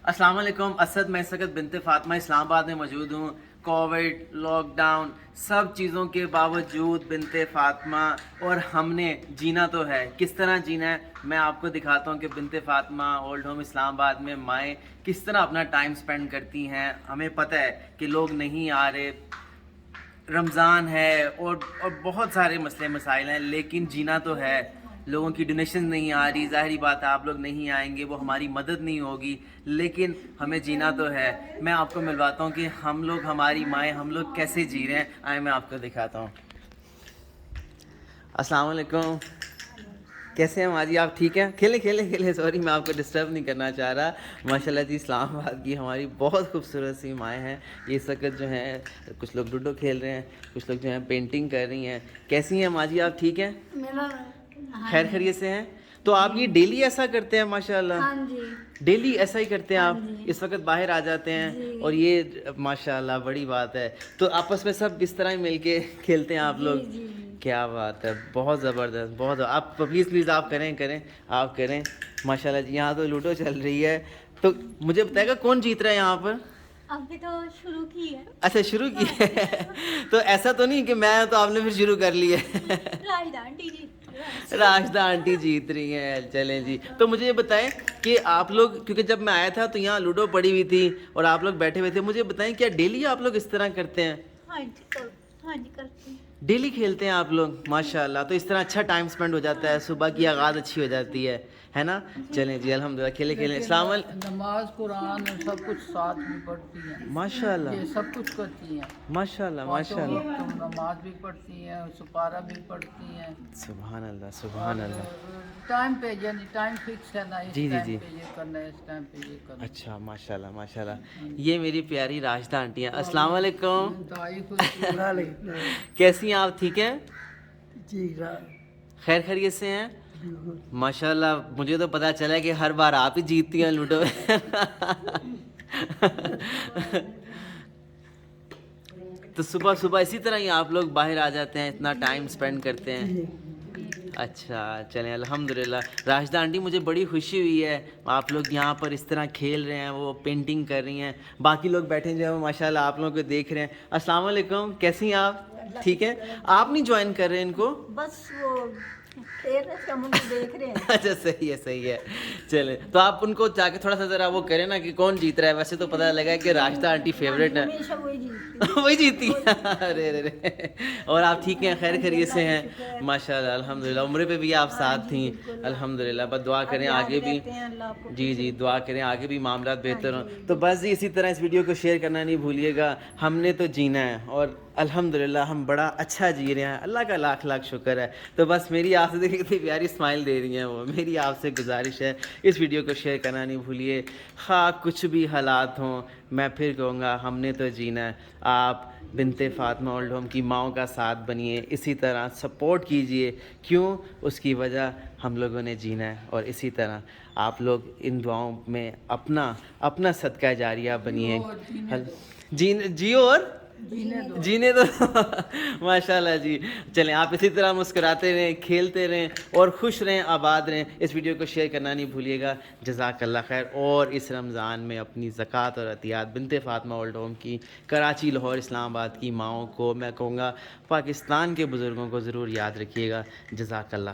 अस्सलाम वालेकुम। असद मैं इस वक्त बिनते फातिमा इस्लामाबाद में मौजूद हूँ। कोविड, लॉकडाउन, सब चीज़ों के बावजूद बिनते फातिमा और हमने जीना तो है। किस तरह जीना है मैं आपको दिखाता हूँ कि बिनते फातिमा ओल्ड होम इस्लामाबाद में माएँ किस तरह अपना टाइम स्पेंड करती हैं। हमें पता है कि लोग नहीं आ रहे, रमज़ान है और बहुत सारे मसले मसाइल हैं, लेकिन जीना तो है। लोगों की डोनेशन नहीं आ रही, ज़ाहिरी बात है आप लोग नहीं आएंगे, वो हमारी मदद नहीं होगी, लेकिन हमें जीना तो है। मैं आपको मिलवाता हूँ कि हम लोग, हमारी माएँ, हम लोग कैसे जी रहे हैं। आए मैं आपको दिखाता हूँ। अस्सलाम वालेकुम, कैसे हैं माँ जी? आप ठीक हैं? खेले खेले खेले, सॉरी मैं आपको डिस्टर्ब नहीं करना चाह रहा। माशाल्लाह जी, इस्लामाबाद की हमारी बहुत खूबसूरत सी माएँ हैं। ये इस वक्त जो हैं, कुछ लोग लूडो खेल रहे हैं, कुछ लोग जो हैं पेंटिंग कर रही हैं। कैसी हैं माँ जी? आप ठीक हैं? खैर खैरियत से हैं? तो आप ये डेली ऐसा करते हैं? माशाल्लाह, हाँ जी, डेली ऐसा ही करते हैं हाँ आप? जी, इस वक्त बाहर आ जाते हैं जी, और ये माशाल्लाह बड़ी बात है। तो आपस में सब इस तरह ही मिलके खेलते हैं आप जी, लोग? जी, क्या बात है, बहुत ज़बरदस्त, बहुत आप प्लीज़ आप करें करें, आप करें। माशाल्लाह जी, यहाँ तो लूडो चल रही है। तो मुझे बताएगा कौन जीत रहा है यहाँ पर? अभी तो शुरू की है। अच्छा, शुरू की है। तो ऐसा तो नहीं कि मैं तो आपने फिर शुरू कर लिया है। राइट आंटी जी। राशिदा आंटी जीत रही हैं, चलें जी। तो मुझे ये बताएं कि आप लोग, क्योंकि जब मैं आया था तो यहाँ लूडो पड़ी हुई थी और आप लोग बैठे हुए थे, मुझे बताएं क्या डेली आप लोग इस तरह करते हैं? हाँ जी, हाँ जी करते हैं। डेली खेलते हैं आप लोग? माशाल्लाह। तो इस तरह अच्छा टाइम स्पेंड हो जाता है, सुबह की आगाज़ अच्छी हो जाती है ना? चलें जी, अल्हम्दुलिल्लाह, खेले खेले। नमाज कुरान और सब कुछ साथ में पढ़ती हैं। माशाल्लाह ये सब कुछ करती हैं। माशाल्लाह पाँचों माशाल्लाह। वक्त नमाज भी पढ़ती हैं, सुपारा भी पढ़ती हैं। सुभान अल्लाह सुभान अल्लाह। टाइम पे, यानी टाइम फिक्स है ना, इस जी, जी, टाइम जी। पे ये करना है, इस टाइम पे ये करना है। अच्छा, माशाल्लाह माशाल्लाह। ये मेरी प्यारी राशिदा आंटी हैं। अस्सलाम वालेकुम। दाई कुछ कैसी हैं आप? ठीक हैं? जी, खैर खैरियत से हैं? माशाल्लाह, मुझे तो पता चला है कि हर बार आप ही जीतती हैं लूडो। तो सुबह सुबह इसी तरह ही आप लोग बाहर आ जाते हैं, इतना टाइम स्पेंड करते हैं? अच्छा, चलें अल्हम्दुलिल्लाह। राशिदा आंटी, मुझे बड़ी खुशी हुई है, आप लोग यहाँ पर इस तरह खेल रहे हैं, वो पेंटिंग कर रही हैं, बाकी लोग बैठे जो हैं वो माशाल्लाह आप लोगों को देख रहे हैं। अस्सलाम वालेकुम, कैसी हैं आप? ठीक है। आप नहीं ज्वाइन कर रहे हैं इनको? बस वो खेल रहे थे, हम उनको देख रहे हैं। अच्छा, सही है सही है। चले, तो आप उनको जाके थोड़ा सा ज़रा वो करें ना कि कौन जीत रहा है। वैसे तो पता लगा है कि राशिदा आंटी फेवरेट है। हमेशा वही जीतती वही जीती है। अरे अरे अरे। और आप ठीक हैं? खैर खैरियत से हैं? माशाल्लाह अल्हम्दुलिल्लाह। उम्र पे भी आप साथ थी, अल्हम्दुलिल्लाह। बस दुआ करें आगे भी। जी जी, दुआ करें आगे भी मामलात बेहतर हों। तो बस जी, इसी तरह इस वीडियो को शेयर करना नहीं भूलिएगा। हमने तो जीना है और अल्हम्दुलिल्लाह हम बड़ा अच्छा जी रहे हैं, अल्लाह का लाख लाख शुक्र है। तो बस मेरी आपसे, देखिए कितनी प्यारी स्माइल दे रही हैं वो, मेरी आपसे गुजारिश है इस वीडियो को शेयर करना नहीं भूलिए। हाँ, कुछ भी हालात हों, मैं फिर कहूँगा हमने तो जीना है। आप बिनते फातिमा ओल्ड होम की माओं का साथ बनिए, इसी तरह सपोर्ट कीजिए। क्यों? उसकी वजह हम लोगों ने जीना है। और इसी तरह आप लोग इन दुआओं में अपना अपना सदका जारिया बनिए। जियो और जीने दो। माशाल्लाह जी। चलें, आप इसी तरह मुस्कुराते रहें, खेलते रहें और खुश रहें, आबाद रहें। इस वीडियो को शेयर करना नहीं भूलिएगा। जज़ाकल्लाह खैर। और इस रमज़ान में अपनी ज़कात और अतियात बिनते फातिमा ओल्ड होम की, कराची, लाहौर, इस्लामाबाद की माओं को मैं कहूँगा, पाकिस्तान के बुज़ुर्गों को ज़रूर याद रखिएगा। जज़ाकल्लाह।